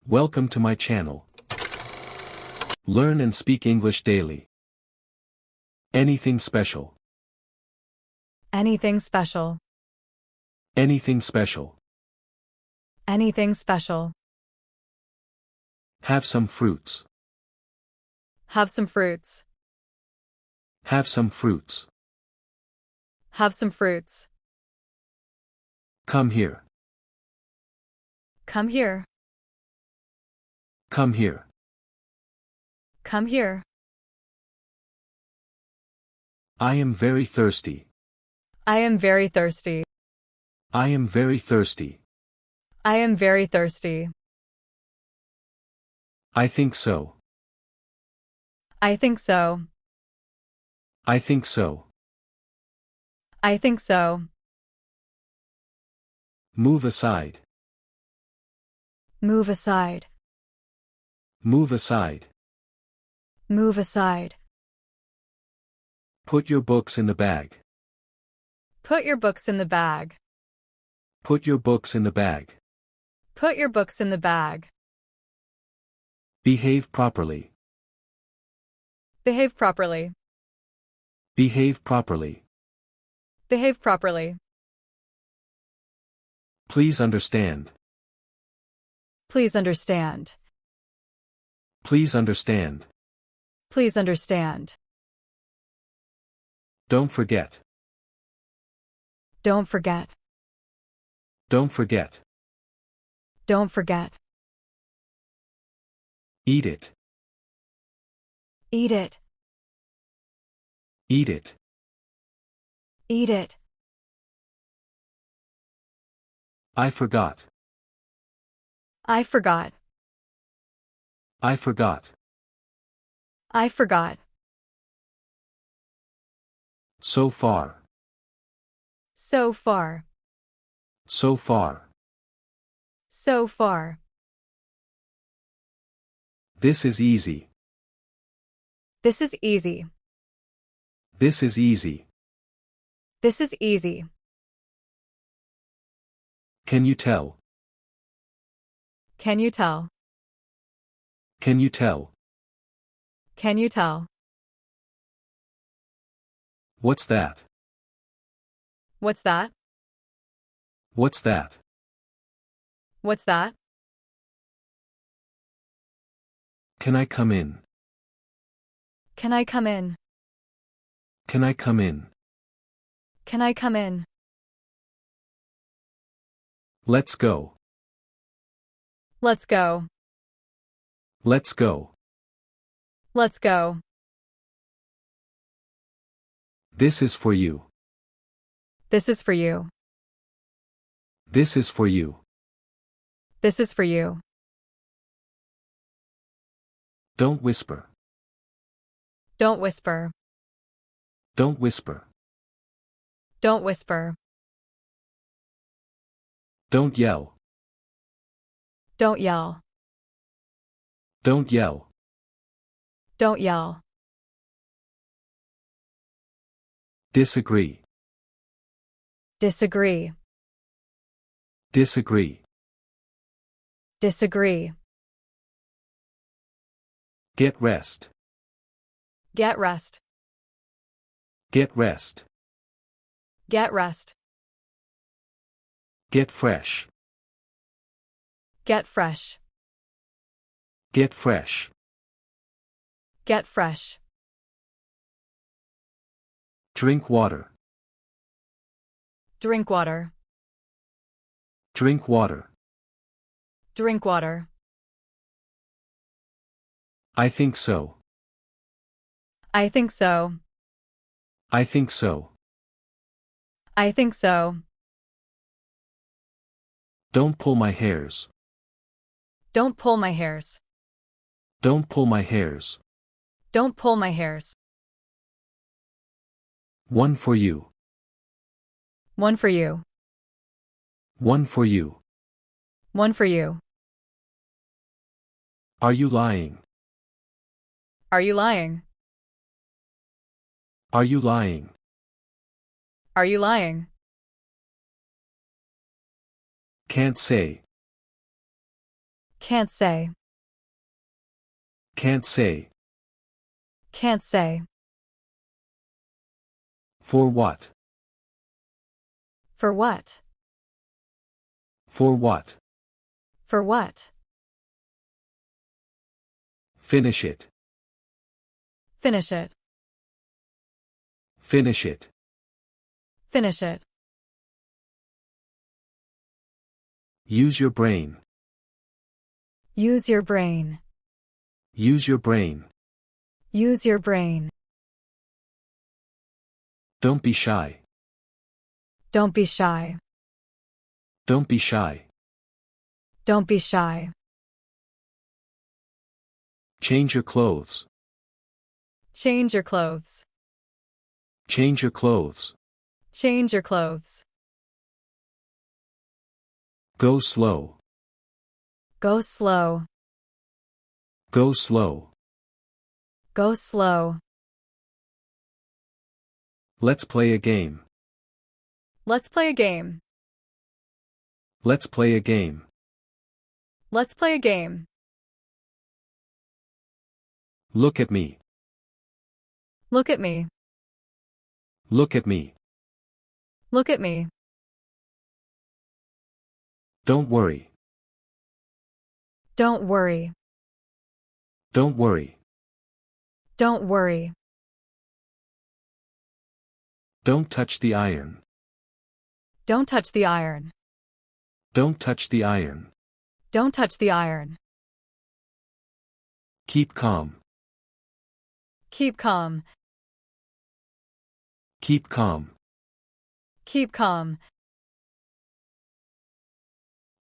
Welcome to my channel. Learn and speak English daily. Anything special? Anything special. Anything special? Anything special. Have some fruits. Have some fruits. Have some fruits. Have some fruits. Come here. Come here. Come here. Come here. I am very thirsty. I am very thirsty. I am very thirsty. I am very thirsty. I think so. I think so. I think so. I think so. Move aside. Move aside. Move aside. Move aside. Put your books in the bag. Put your books in the bag. Put your books in the bag. Put your books in the bag. Behave properly. Behave properly. Behave properly. Behave properly. Please understand. Please understand. Please understand. Please understand. Don't forget. Don't forget. Don't forget. Don't forget. Eat it. Eat it. Eat it. Eat it. I forgot. I forgot. I forgot. I forgot. So far. So far. So far. So far. This is easy. This is easy. This is easy. This is easy. Can you tell? Can you tell? Can you tell? Can you tell? What's that? What's that? What's that? What's that? Can I come in? Can I come in? Can I come in? Can I come in? Let's go. Let's go. Let's go. Let's go. This is for you. This is for you. This is for you. This is for you. Don't whisper. Don't whisper. Don't whisper. Don't whisper. Don't yell. Don't yell. Don't yell. Don't yell. Disagree. Disagree. Disagree. Disagree. Get rest. Get rest. Get rest. Get rest. Get fresh. Get fresh. Get fresh. Get fresh. Drink water. Drink water. Drink water. Drink water. I think so. I think so. I think so. I think so. Don't pull my hairs. Don't pull my hairs. Don't pull my hairs. Don't pull my hairs. One for you. One for you. One for you. One for you. Are you lying? Are you lying? Are you lying? Are you lying? Can't say. Can't say. Can't say. Can't say. For what? For what? For what? For what? Finish it. Finish it. Finish it. Finish it. Use your brain. Use your brain. Use your brain. Use your brain. Don't be shy. Don't be shy. Don't be shy. Don't be shy. Change your clothes. Change your clothes. Change your clothes. Change your clothes. Go slow. Go slow. Go slow. Go slow. Let's play a game. Let's play a game. Let's play a game. Let's play a game. Look at me. Look at me. Look at me. Look at me. Don't worry. Don't worry. Don't worry. Don't worry. Don't touch the iron. Don't touch the iron. Don't touch the iron. Don't touch the iron. Keep calm. Keep calm. Keep calm. Keep calm.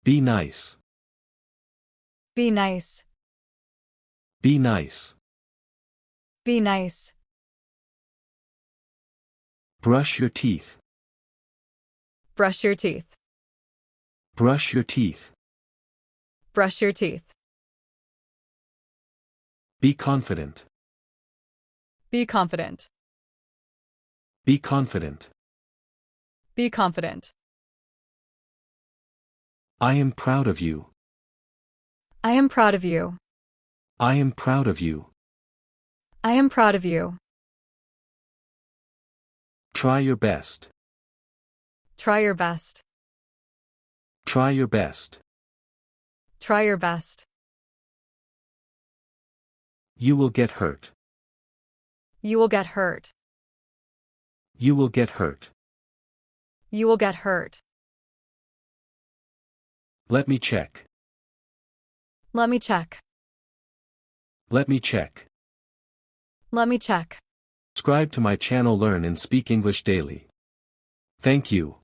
Be nice. Be nice. Be nice. Be nice. Brush your teeth. Brush your teeth. Brush your teeth. Brush your teeth. Be confident. Be confident. Be confident. Be confident. I am proud of you. I am proud of you. I am proud of you. I am proud of you. Try your best. Try your best. Try your best. Try your best. You will get hurt. You will get hurt. You will get hurt. You will get hurt. Let me check. Let me check. Let me check. Let me check. Subscribe to my channel Learn and Speak English Daily. Thank you.